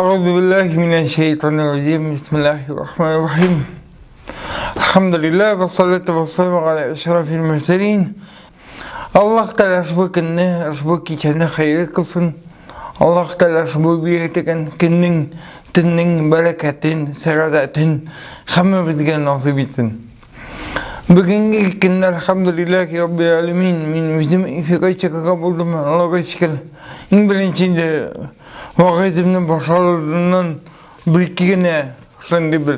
أعوذ بالله من الشيطان الرجيم. بسم الله الرحمن الرحيم. الحمد لله والصلاة والسلام على أشرف المرسلين. Allah Teala aşbu kiçene hayır kılsın. Allah Teala aşbu biyetiken kinnin, tinnin, bereketin, saadetin hamımızga nasip etsin. Bugünkü günde elhamdülillahi Rabbil alemin bizim ifika çıkaka buldum. Allah'a şükür. En birincinde vakıfımın başarılarından bir iki güne şimdi bir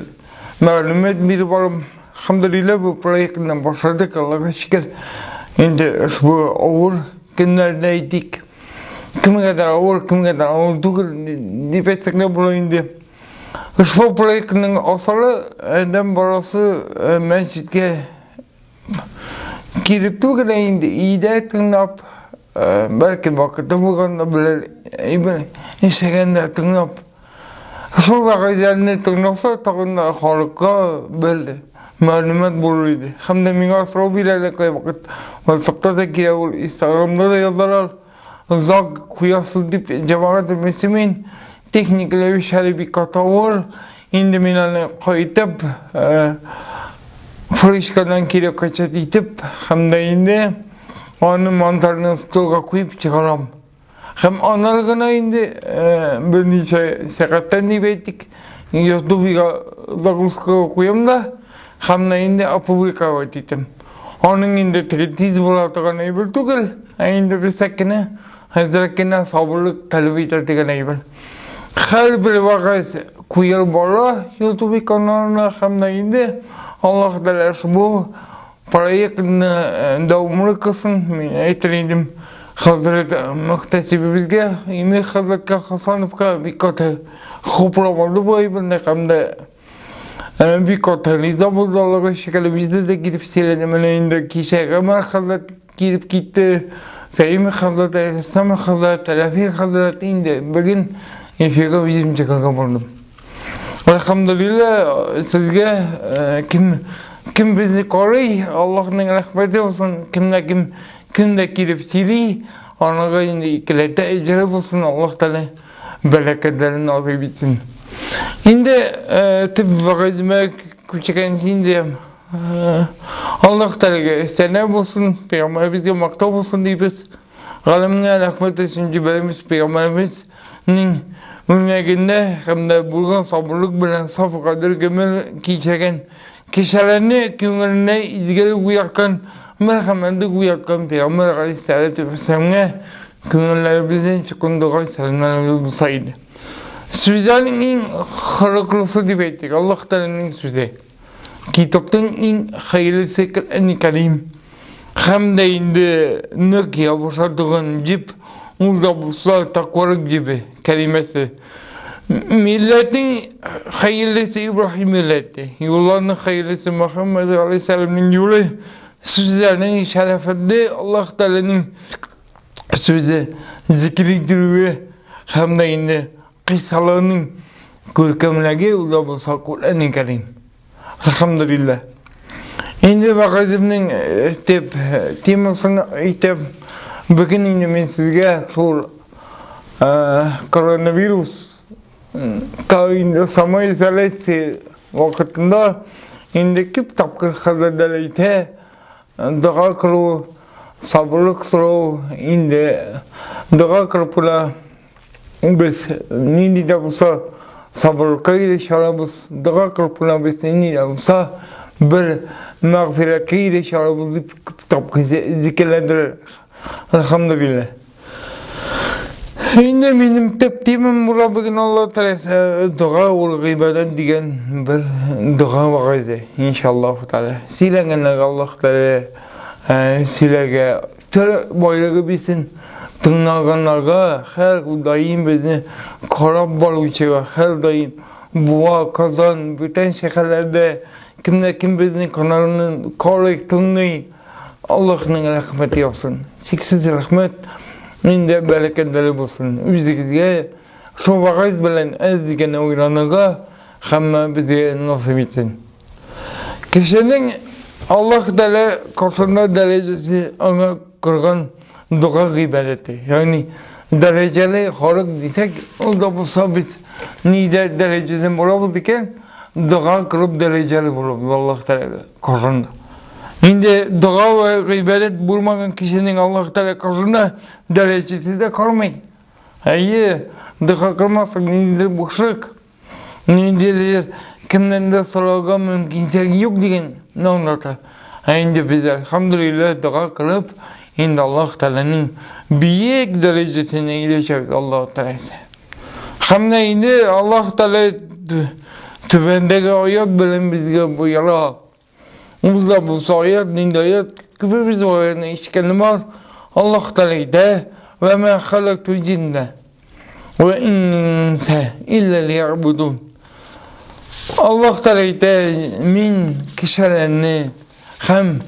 malumat bir varım. Elhamdülillah bu projekten başardık Allah'a şükür. Şimdi bu ağır günlerdeydik. Kim kadar ağır değil destekle bulayındı. Bu projektin aslı eden barası mescide girip tuklayındı. İyi tınlap belki vakitte bu konuda bile İşegende tınlap. Şu vakıflarını tınlasa takında halka böyle malumat buluydu. Hem de minga asrobilerle koy vakit WhatsApp'ta da giriyor, Instagram'da da yazarlar. Uzak kuyasız dip cemaat Müslümin teknikleri şöyle bir kata var. İndi minanı koyup fırışkadan kire kaçat itip hem de indi onun mantarını stolga koyup çıkaram. Hem analıgına indi bir nice sekatten dibeydik. YouTube'a zagluska koyayım da hem de indi publika vatitim. Onun indi tiz bulatığın eybir tugul. İndi bir sekine hazırkine sabırlık talep ettiğin eybir. Her bir vakit kuyur bola YouTube kanalına hem de indi Allah Teala bu projektin devamlı kılsın. Ettirdim Hazret Muhtesibimizge, İmi Hazret Hasanovka bir kata hoplamalı bu eybirde hem de bir kata Liza buldu Allah'a şükür bizde de gidip seyredemeleğinde kişiye Ömer Hazret girip gitti. Fehmi Hazret, İslam Hazret, Telafir Hazret indi. Bugün ifika bizim çıkaka buldum. Elhamdülillah sizge kim bizi koruy Allah'ın rahmeti olsun. Kimde girip sili ona indi ikilete ecre olsun. Allah Teala bereketlerini nasip etsin. Şimdi tıp vakitime küçükken şimdi Allah Teala sene olsun, Peygamberimizge maktub olsun diyoruz. Galimine rahmet etsin Cibelimiz Peygamberimizin ümmetinde hem de bulgan sabırlık bilen saf kadir gemel geçirgen kişilerini kümlerine izgari uyakan merhametli uyakan Peygamber Aleyhisselatü Vesselam'a kümlerlerimizin çıkındığı selamlarımız bulsaydı. Sözlerin en hayırlısı dibeydik. Allah Teala'nın sözü. Kitaptan en hayırlısı Kur'an-ı Kerim. Hem de indi ne ki yapışadığın cip Ulda bulsa takvalık gibi kelimesi. Milletin hayırlısı İbrahim milleti. Yollarının hayırlısı Muhammed Aleyhisselam'ın yolu. Sözlerinin şerefinde Allah Teala'nın sözü zikrediliyor. Hem de indi kıssalarının görkemleri ulda bulsa Kur'an-ı Kerim. Elhamdülillah. Şimdi vakıfımın temasını itip bugün indi ben sizge şu koronavirüs sama izalesi vakitinde indi kip tapkır hazırdalayte dua kıru sabırlık kıru indi dua kırpula biz nindi de bulsa sabırlık ile şarabız dua kırpula biz nindi de bulsa bir mağfiretiyle şarabızı tapkı zikirlendirir. Elhamdülillah. Şimdi benim tepkimim burada bugün Allah Teala dua ol gıybeden diyen bir dua vakıdı inşallah Teala. Silengenler Allah Teala silege boyları bilsin. Tınlaganlarga her daim bizni karab balıçıga her daim buğa kazan bütün şehirlerde kim bizni kanalının korrektunluğu Allah'ın rahmeti olsun. Siksiz rahmet indi bereketleri olsun. Bizimizge şu vakit bilen ezdigene uyanıga hem bize nasip etsin. Kişinin Allah Teala karşısında derecesi ona kırgan dua ibadeti. Yani dereceli horuk desek, o da bulsa biz nide dereceden bulabız iken, dua kılıp dereceli bulabız Allah Teala korunda. Şimdi dua ve ibadet bulmayan kişinin Allah Teala korunda derecesi de kalmayın. Hayır, dua kılmazsak nide boşluk, nide kimden de sorağa mümkünse yok degen ne anlatır. Şimdi biz elhamdülillah dua kılıp, şimdi Allah Teala'nın büyük derecesine iletişiriz Allah Teala'sı. Hem de şimdi Allah Teala tübendeki ayet bilen bizge buyuruyor. Uzda bu ayet, ninde ayet, gibi biz o ayetine işkenim var. Allah Teala'yı da ve men halaktu cinne ve inse illa liya'budun. Allah Teala'yı da min kişilerini hem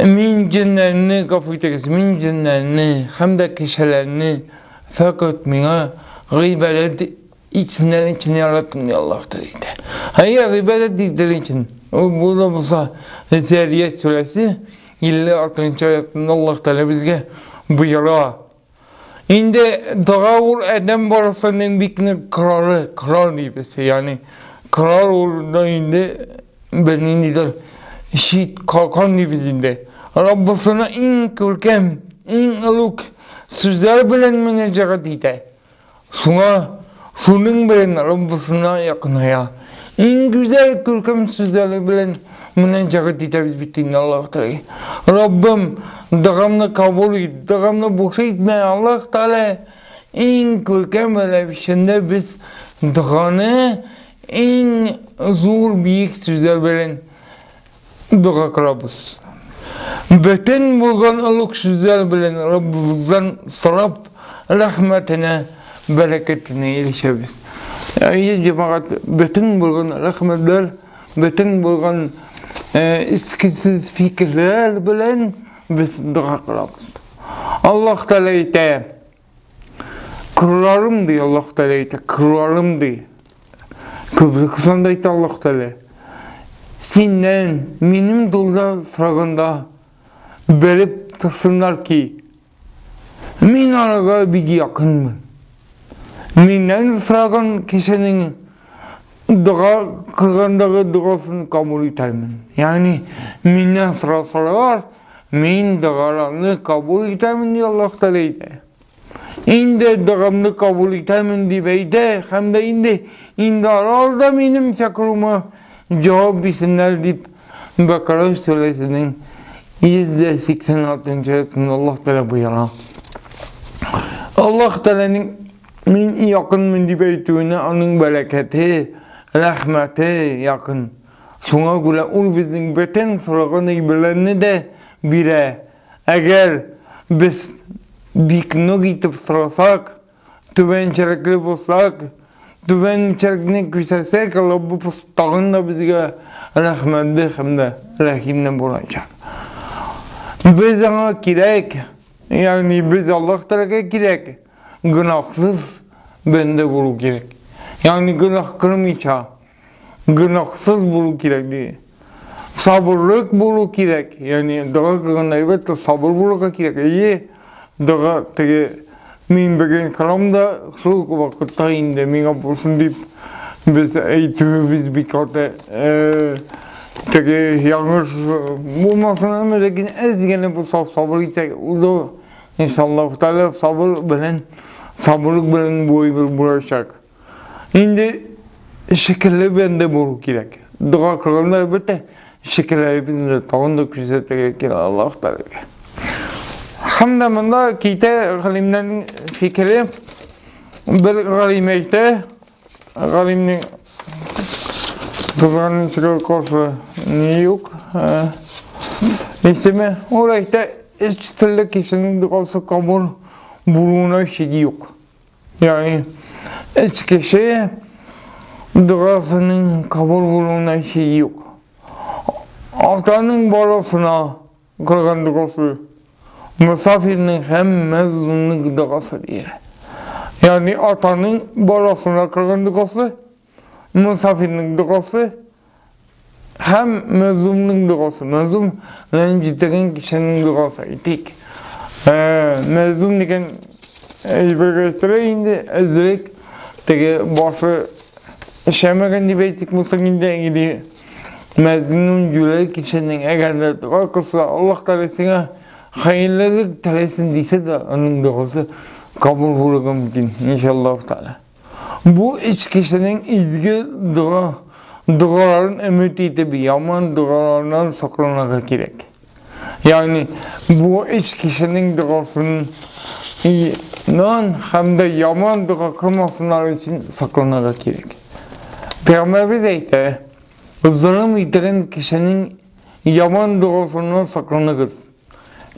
min cinlerini kapıyı tekesi, min cinlerini hem de kişilerini fakat mina gıybelet içinden içine yarattım diye Allah Teala'yı da. Hayır gıybelet dedikleri için. Bu da bulsa Zariyat suresi 56. ayetinde Allah Teala bizge buyuruyor. Şimdi dağavur edem barasının bir kralı, kral diyesi yani kral orada şimdi benim lider şiit kalkan diyesinde Rabbisine en görkem, en aluk sözler bilen müneccat ede. Şunun bilen Rabbisine yakınaya. En güzel görkem sözlerle bilen müneccat ede biz bittiğinde Allah Teala. Rabbim dağımını kabul et, dağımını boşa etme Allah Teala. En görkem böyle bir şeyde biz dağını en zor büyük sözler bilen dua kılabız. Bütün bulgan ılık sözler bilen Rabbimizden sorap rahmetine, bereketine erişebiz. Yani cemaat bütün bulgan rahmetler, bütün bulgan iskisiz fikirler bilen biz dua kılabız. Allah Teala'yı da kırarım diye Allah Teala'yı da kırarım diye. Kıbrıs'ında ite Allah Teala. Senden benim dolda sırağında belip tırsınlar ki men araga bir yakınmın. Menden sırağın kişinin dua kırgandağı duasını kabul edermin. Yani menden sıralar men dualarını kabul edermin diye Allah Teala'ydı. İndi duamını kabul edermin diye hem de indi aralda benim fikrimi cevap bilsinler deyip Bakara suresinin 186. ayetinde Allah Teala buyuruyor. Allah Teala'nın min yakın deyip ettiğine onun bereketi, rahmeti yakın. Şuna göre o bizim bütün sorağını bilenini de bire. Eğer biz dikno gitip sorasak, tüvençelikli bulsak, tüvençelikini küçelsek Allah bu pustağın da bizge rahmetli hem de rahimden bulacak. Biz ona kirek, yani biz Allah Teala'ya kirek, günahsız bende bulu kirek. Yani günah kırmayacak, günahsız bulu kirek diye. Sabırlık bulu kirek, yani dua kırgında elbette sabır bulu kirek. İyi, dua tege min begen kalamda şu vakitte indi minga bulsun deyip biz eğitimimiz bir kate tege yanlış bulmasın ama lakin ezgene bu sabır içecek. O da inşallah Teala sabırlık bilen boyu bir bulaşacak. Şimdi şekilli bende bulu kirek. Dua kırgında elbette şekilleri bizde tağında küçültecek Allah Teala. Hamdamında kite galimden fikri bir galimeyte galimnin kızlarının çıkıyor korfu niye yok ismi orayda hiç türlü kişinin duası kabul buluna şey yok yani hiç kişi duasının kabul buluna şey yok atanın balasına kırgan duası misafirinin hem mezunluk duası diye. Yani atanın balasına kırgan duası, misafirinin duası, hem mezunluk duası. Mezun, rencitegen kişinin duası. İtik. Mezun degen bir indi özürek tege başı şemagan diye ettik mutlaka indi Mezunun yüreği kişinin eğer dua kılsa Allah Teala'sına hayırlılık dilesin diyse de onun duası kabul bulunur mümkün inşallah Teala. Bu iç kişinin izgi duaların ümidi tabi yaman dualarından saklanmak gerek. Yani bu iç kişinin duasının hem de yaman dua kılmasınlar için saklanmak gerek. Peygamberimiz ayette zulüm eden kişinin yaman duasından saklanırız.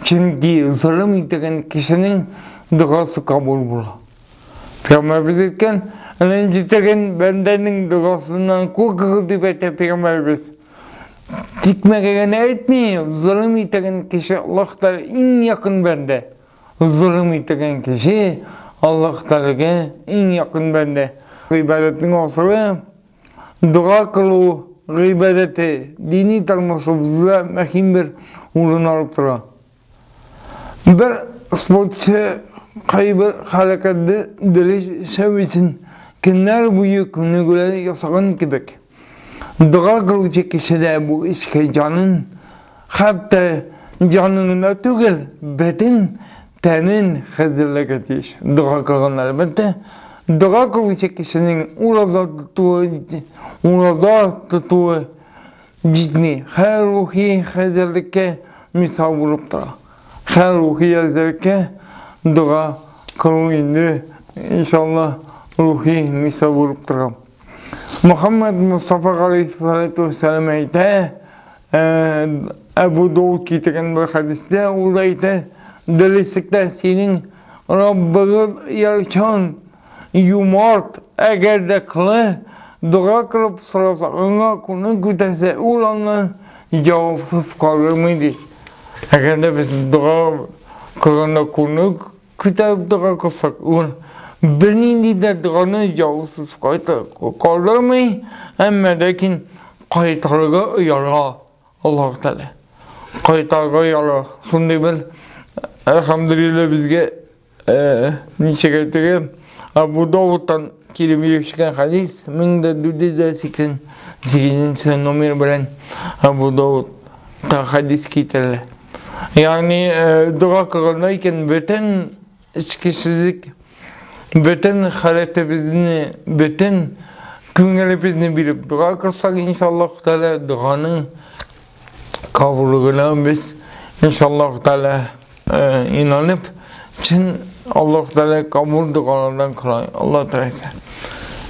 Çünkü zulüm eden kişinin duası kabul bulur. Peygamberimiz etken, önceden bendenin duasından korkur diye Peygamberimiz. Dikmekene etmiyor. Zulüm eden kişi Allah Teala en yakın bende. Zulüm eden kişi Allah Teala'ya en yakın bende. İbadetin olsun, dua kılı, ibadeti, dini tartışmamızda mühim bir uğrun alıp durur. Bir sportçu kaybı hareketli dili için günler boyu günlükleri yasakan gibi. Dua kılıcı kişide bu işke canın, hatta canının tügel, beden, tenin hazırlık ediş. Dua kılgan elbette. Dua kılıcı kişinin orada tutuğu ciddi, her ruhi hazırlıkta misal bulup durur. Her ruhi hazırlıkta dua kılıyınca inşallah ruhi misal bulup durur. Muhammed Mustafa Aleyhisselatü Vesselam ayette Ebu Davud getiren bir hadiste olaydı delislikte senin Rabbini yaratan yumart eğer de kılı dua kılıp sorarsa konu gütese olanla cevapsız kalır mıydı? Eğer de biz dua kılanda konu kütüp dua kılsak Benim de duanı cevapsız kalır mı? Ama lakin kayıtlarga yara Allah Teala. Kayıtlarga yara. Şimdi ben elhamdülillah bizge niçe getireyim. Abu Davud'dan kelime çıkan hadis 1488 numara bilen Abu Davud ta hadis kitapları. Yani dua kılındayken bütün içkisizlik, bütün hareketimizni, bütün günlerimizni bilip dua kılsak inşallah Teala duanın kabulüne biz inşallah Teala inanıp için Allah Teala kabul dualardan kılay. Allah Teala.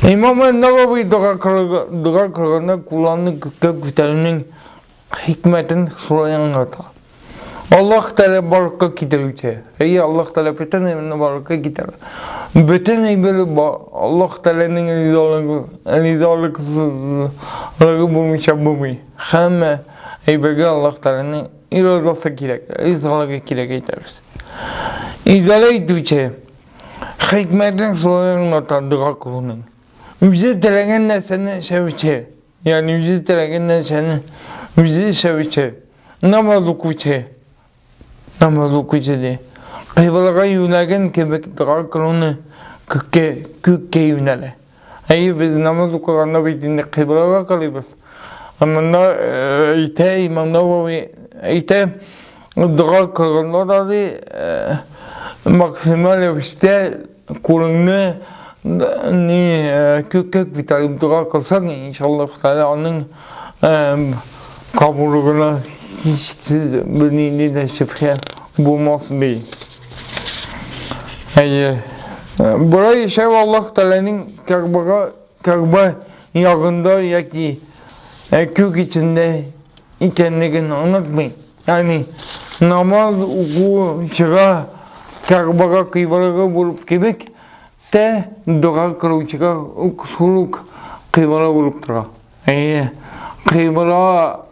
İmam-ı Nevevi dua kılığında kullandığı kütüphanenin hikmetin şuraya anlatır. Allah Teala baraka getirir. Ey Allah Teala bütün evine baraka getirir. Bütün evine Allah Teala'nın elizalıkları bulmuş yapmıyor. Hem evine Allah Teala'nın iradası gerek, izalığı gerek getirir. İzalı ettiği hikmetin şuraya anlatır dua kılığının. Bize telegen ne seni sevici. Yani bize telegen ne seni bize sevici. Namaz okuçı. Namaz okuyucu. Kıybalağa yönelen kebek dua kılığını kökke yönele. Ey biz namaz okuyanda bittiğinde kıybalağa kalıyoruz. Ama da İmam Nevevi dua kılığında da maksimal işte kulağını kökek bitirim dua kılsak inşallah Teala onun kabulüne hiçsiz bir de şifre bulmaz değil. Burayı şey Allah Teala'nın Kabe yakında yaki kök içinde ikenliğini anlatmayın. Yani namaz oku çıka Kabe'ye kıybalağa bulup kebek te dua kılıçıga suluk kıybalağa bulup dura. Kıybalağa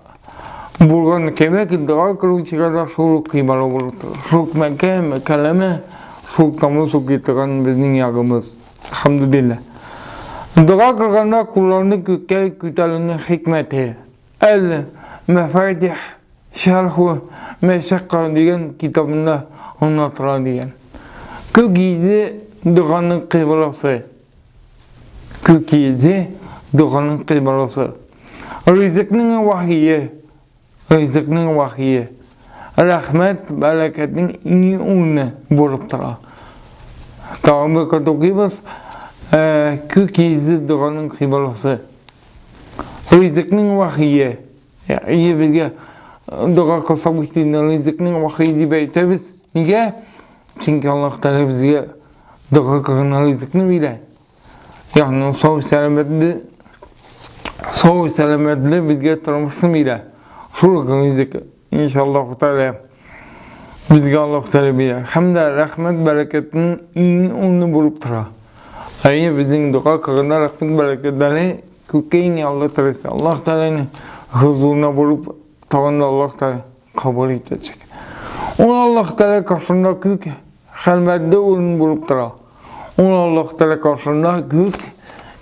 bulgan kebek dua kılıçıga da suluk kıybalağa bulup dura. Suluk mekeleme suluk namaz okuyduğun bizim yağımız. Elhamdülillah. Dua kılganda kullandığı kütüphanenin hikmeti. El-Mefatih Şerhu Meşakka diyen kitabında anlatır diyen. Gökyüzü dağının kıblası. Gökyüzü dağının kıblası. Rızıkның vahiyi. Rızıkның vahiyi. Rahmet, bereketin iyi unu bulup tura. Tamam katokibuz. Gökyüzü dağının kıblası. Rızıkның vahiyi. İyi bizge dua kılsak bittiğinde rızıkның vahiyi diye beytebiz. Niye? Çünkü Allah Teala bizge dua kılgın rızıkını bile. Yani sağ selametli bizge turmuşunu bile. Şuruk rızık inşallah Teala bizge Allah Teala bile. Hem de rahmet bereketinin iyi onu bulup tura. Ayı bizim dua kılgın rahmet bereketleri kökeğini Allah Teala Allah Teala'nın huzuruna bulup tağında Allah Teala kabul edecek. Onu Allah Teala karşısında kök hürmetli olun bulup tura. Onu Allah Teala karşısında kök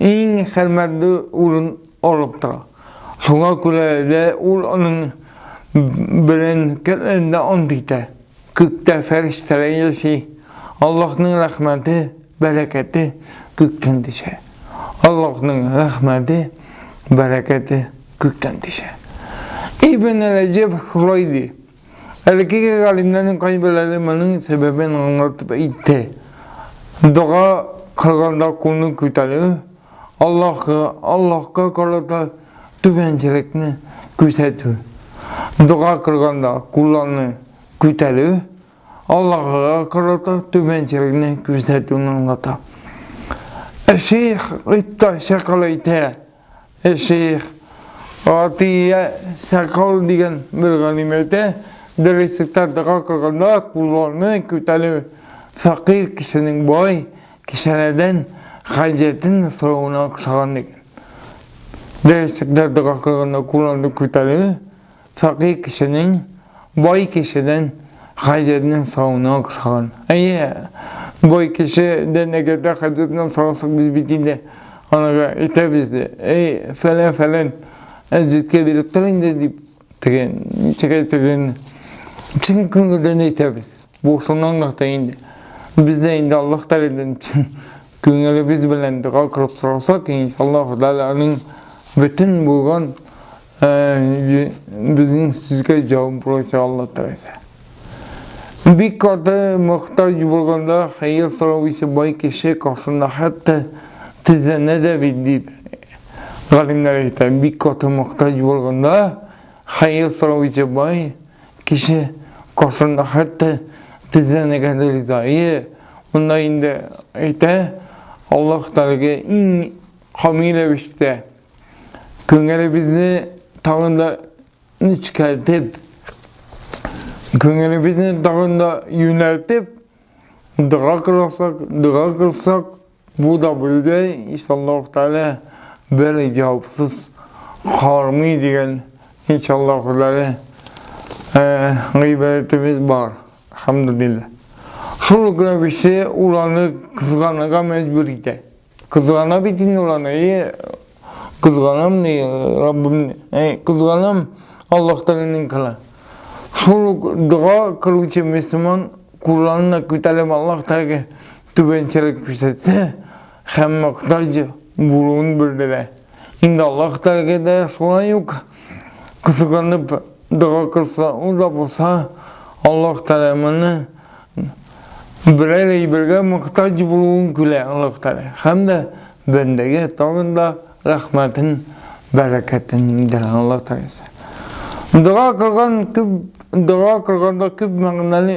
en hürmetli olun olup tura. Şuna göre de onun bilen kellerinde andıydı. Kökte feriştelen yaşay. Allah'ın rahmeti, bereketi kökten düşer. Allah'ın rahmeti, bereketi kökten düşer. İbn Recep Huraydi. Erkek alimlerin kaybedermenin sebebini anlatıp itti. Dua kılganda konu küteli. Allah'a karata tübençilikini küseti. Dua kılganda kullanı küteli. Allah'a karata tübençilikini küsetini anlatır. Şeyh Ritta Şakalayte. Şeyh Atiye Şakal diyen bir ganimete derislikte dua kılganda kullanı küteli. Fakir kişinin boy kişilerden hacetin soruna kuşağın diyen. Derislikte dua kılganda kullanı küteli. Fakir kişinin boy kişiden hacetinin soruna kuşağın. Boy kişiden ne kadar hacetinden sorarsak biz bittiğinde ona ite bizi. Falan ecitke dirip tırın deyip tıkın. Çıkın. Çünkü kıngırdan ite biz. Bu sondan da indi. Biz de indi Allah Teala'dan için kıngırı biz bilen dua kılıp sorarsak inşallah Teala'nın bütün bulgan bizim sizge cevap bulacak Allah Teala'sa. Bir katı muhtaç bulganda hayır sorusu boy kişi karşısında hatta tizene de bildi. Galimler iten bir katı muhtaç bulganda hayır sorusu boy kişi karşısında hatta tizene kadar izahı. Bunda indi ite Allah Teala'ya in kamile bişte. Kıngere bizi tağında çıkartıp Könülümüzün dağında yöneltip dua kılsak bu da böyle inşallah Teala böyle cevapsız kalmayı diyen inşallah Teala gıybetimiz var. Elhamdülillah. Şurada bir şey ulanı kızganaga mecbur ide. Kızgana bitin ulanı kızganam ne Rabbim kızganam Allah Teala'nın kılı. Şunu dua kılıcı Müslüman Kur'an'la kütelim Allah Teala tübençelik küsetse hem muhtacı bulun bildiler. Şimdi Allah Teala da şuna yok. Kısıkanıp dua kılsa o da bulsa Allah Teala'nın birey muhtacı bulun küle Allah Teala. Hem de bendege tağında rahmetin bereketin Allah Teala'sa. Dua kılganda küp mağnalı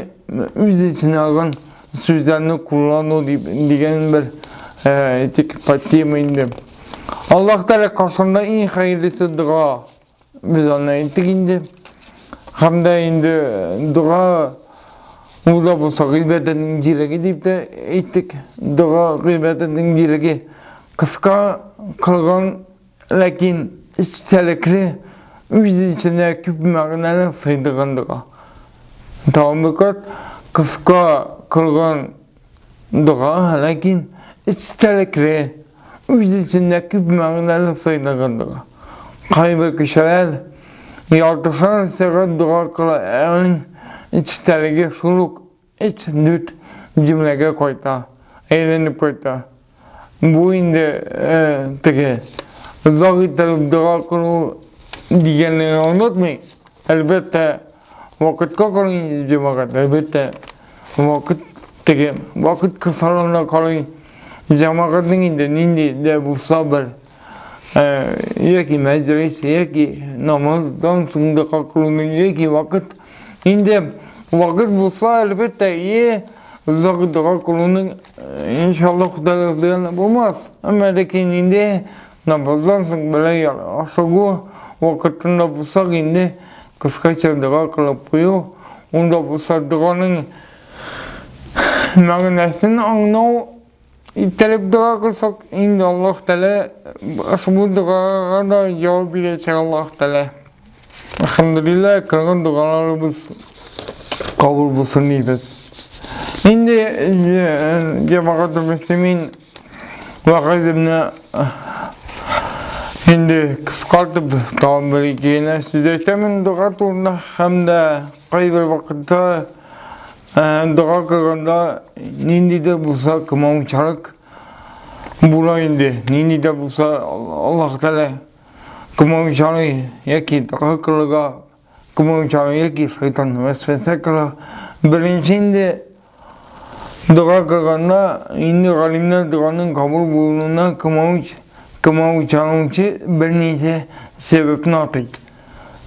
üz içine algan sözlerini kullanıyor diyen bir etik patiğime indim. Allah Teala karşısında en hayırlısı dua. Biz ona ettik indi. Hem de indi dua o da bulsa gıybetin cilegi deyip de ettik. Dua gıybetin cilegi kıska kılgan lakin içtelikli üz içine küp mağnalı sıydığındığa. Tamam bakın, kıska kılgan dua lakin içtelikli üz içine küp mağnalı sıydığındığa. Kaybır kişiler yaltışar sefer dua kılan içteligi şuluk iç düt cümlege koyta, eğlenip koyta. Bu indi teke zahit tarif dua kuru diyenleri anlatmayın. Elbette vakit kalın cemaat, elbette vakit kısalığına kalın cemaatin indi nindi de bu sabır. Yeki meclis, yeki namazdan sonra kalkılının yeki vakit indi vakit bulsa elbette iyi. Vakit kalkılının inşallah kudalığından bulmaz. Ama lakin indi namazdan sonra böyle aşağı vakitinde bulsak indi kıskaça dua kılıp koyuyor. Onda bulsa duanın mağnasını anlıyor. İttelip dua kılsak indi Allah Teala bu duaya da cevap verecek Allah Teala. Elhamdülillah kırgın dualarımız kabul bulsun diyoruz. Şimdi cemaat-ı Müslümin vakazimne şimdi kıskaltıp tamam birikine size temin dua turunda hem de kayber vakitte dua kırgında nindi de bulsa kımam çarık bula indi nindi de bulsa Allah Teala kımam çarık yeki dua kırga kımam çarık yeki şeytan vesvese kırga birinci indi dua kırgında indi galimler duanın kabul bulunduğuna kımam çarık birinci sebep ne atı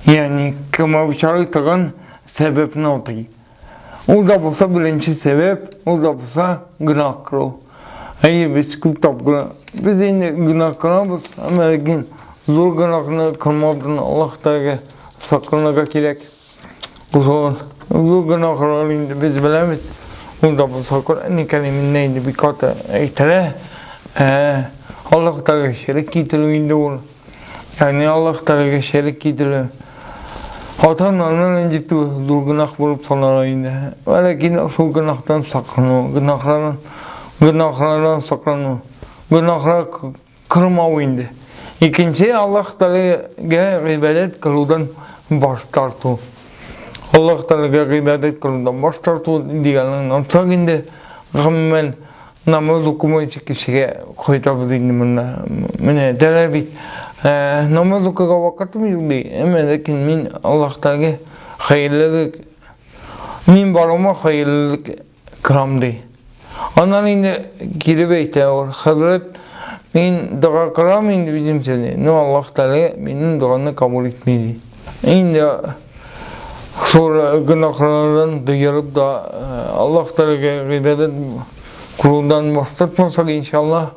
yani kımam çarık tırgan sebep ne atı. O da bulsa birinci sebep, o da bulsa günah kırıl. Hayır biz kitap günah. Biz yine günah kırmamız ama lakin zor günahını kırmadan Allah Teala sakınlığa gerek. Zor günahlarını biz bilemiz. O da bulsa Kur'an-ı Kerim'in neydi bir kata eğitere. Allah Teala şerik kitiliğinde olur. Yani Allah Teala şerik kitiliği. Hatanlarından önce dur günah bulup sonlarında. Lakin şu günahtan saklanıyor, günahlardan saklanıyor. Günahlar kırmao indi. İkinci Allah Teala'ya ibadet kılından baş tartıyor. Allah Teala'ya ibadet kılından baş tartıyor diyenler namsak indi. Gammen namaz okumayı kişiye koytabız indi mene terabit. Namaz okuga vakitimiz yok değil. Ama lakin min Allah Teala hayırlılık min baroma hayırlılık kıram değil. Ondan indi girip eyte or. Hazret min dua kıram indi bizim seni. No Allah Teala benim duanı kabul etmedi. İndi sonra günahlardan duyarıp da Allah Teala'ya ibadet kuruldan başlatmasak inşallah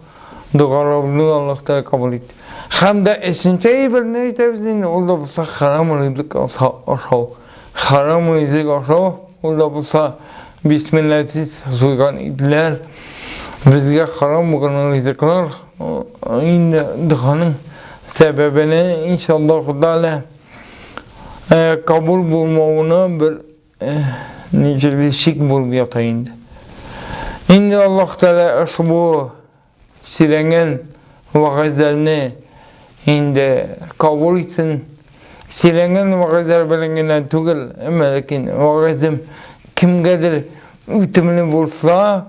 dualarını Allah Teala kabul etti. Hem de esinceyi bir neyse bizim o da bulsa haram rızık aşağı. Haram rızık aşağı. O da bulsa Bismillah'siz suygan idiler. Bizge haram bugün rızıklar. Yine dağının sebebini inşallah Teala kabul bulmağına bir niceli şik bulup yatayındı. Şimdi Allah Teala bu silengen vaazlarını indi kabul etsin. Silengen vaazlar bilingen tugul ama lakin vaazım kimgedir bitimini bulsa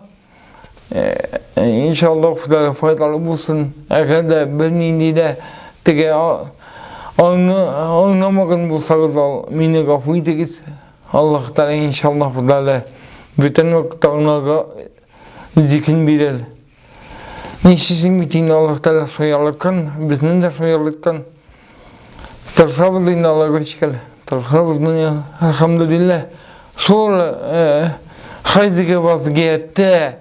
inşallah faydalı bulsun. Eğer de bir nindide tege anlamakın bulsanız mini gafı ediniz. Allah Teala inşallah bütün vakitlerine zikrin bilir. Nişisin bittiğinde Allah Teala sayarlıkkan, bizden de sayarlıkkan. Tarşabız deyinde Allah'a şükür. Tarşabız bunu elhamdülillah. Sonra hayzige vazgeçti.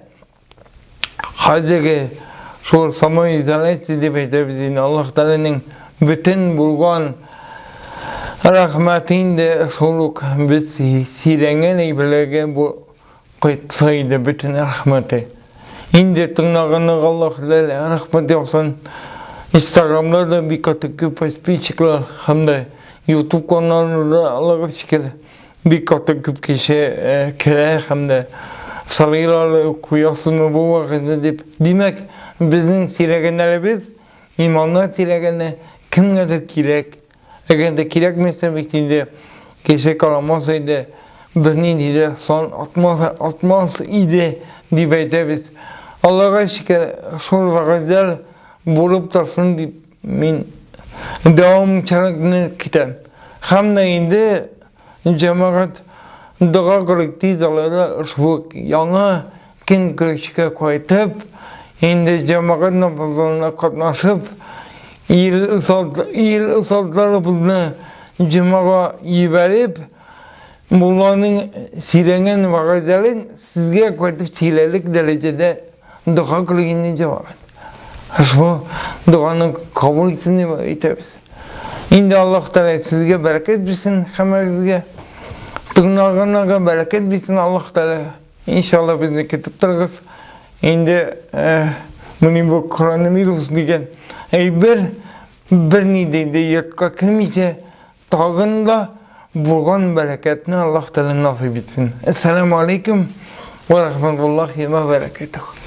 Hayzige sonra samayı izah etti de bizden Allah Teala'nın bütün bulgan rahmetinde soluk biz sirengen iblerge bu kayıtsaydı bütün rahmeti. İndi tırnağını Allah Teala rahmet yapsın. Instagram'da da bir katı küp çıklar hem de YouTube kanalında Allah'a şükür bir katı küp kişi kere hem de sarılarla kuyasını bu vakitte deyip demek bizim siregenlerimiz imanlar siregenler kimlerdir kirek? Eğer de kirek meselesinde kişi kalamasaydı birni dedi son atmaz idi deyip aytamiz. Allah'a şükür şol vakitler bulup tursun deyip men devam çarakını kitem. Hamda endi cemaat dua kılıkti zalara şu yana kin kırışıka koyup endi cemaat namazlarına katnaşıp il ısatları bunu cemaat yiberip Mulla'nın sirengen vakitlerin sizge koyup silerlik derecede dua kılığını cemaat. Şu duanın kabul etsin diye aytamiz. Endi Allah Teala sizge bereket versin, hammasizge. Tırnağına bereket versin Allah Teala. İnşallah bizni ketip turguz. Endi meni bu koronavirus degan bir nideyde yurtga kirmeyce tagında bo'lgan bereketini Allah Teala nasip etsin. Assalomu alaykum ve rahmetullahi ve berekatuhu.